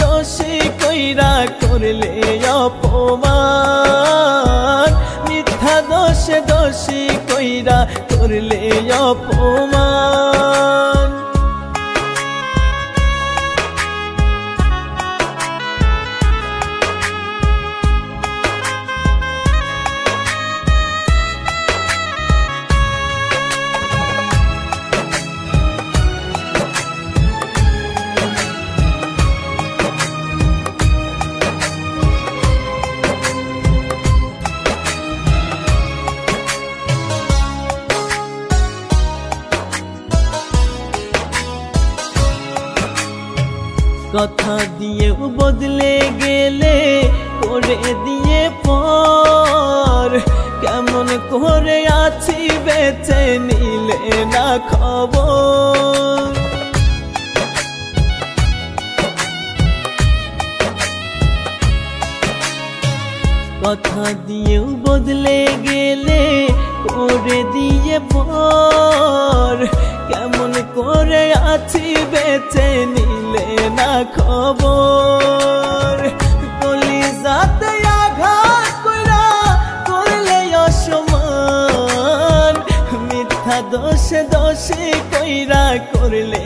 দোষী কইরা করলে অপমান, মিথ্যা দোষে দোষী কইরা করলে অপমান। কথা দিয়েও বদলে গেলে করে দিয়ে পর, কেমন করে আছি বেঁচে নিলে না খবর। কথা দিয়েও বদলে গেলে করে দিয়ে পর, কেমন করে আছি বেঁচে নিলে না খবর। কলিজাতে আঘাত কইরা করলে অসম্মান, মিথ্যা দোষে দোষী কইরা করলে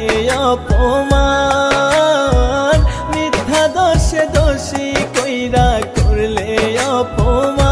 অপমান, মিথ্যা দোষে দোষী কইরা করলে অপমান।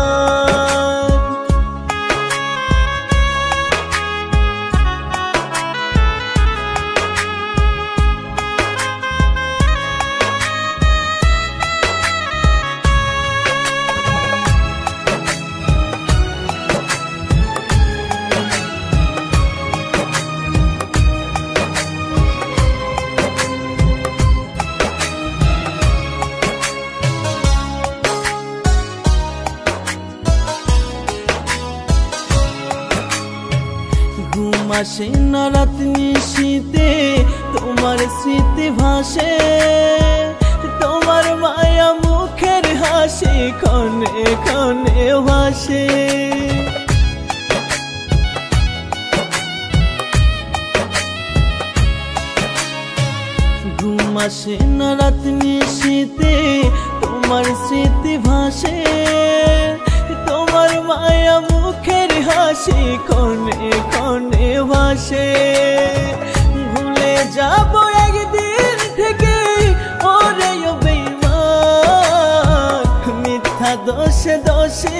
ঘুম আসে না রাত নিশীতে তোমার স্মৃতি ভাসে, তোমার মায়া মুখের হাসি ক্ষণে ক্ষণে ভাসে। ঘুম আসে না রাত নিশীতে তোমার স্মৃতি ভাসে, তোমার মায়া মুখের হাসি ক্ষণে ক্ষণে ভাসে। ভুলে যাব একদিন থেকে ওরে বেঈমান, মিথ্যা দোষে দোষী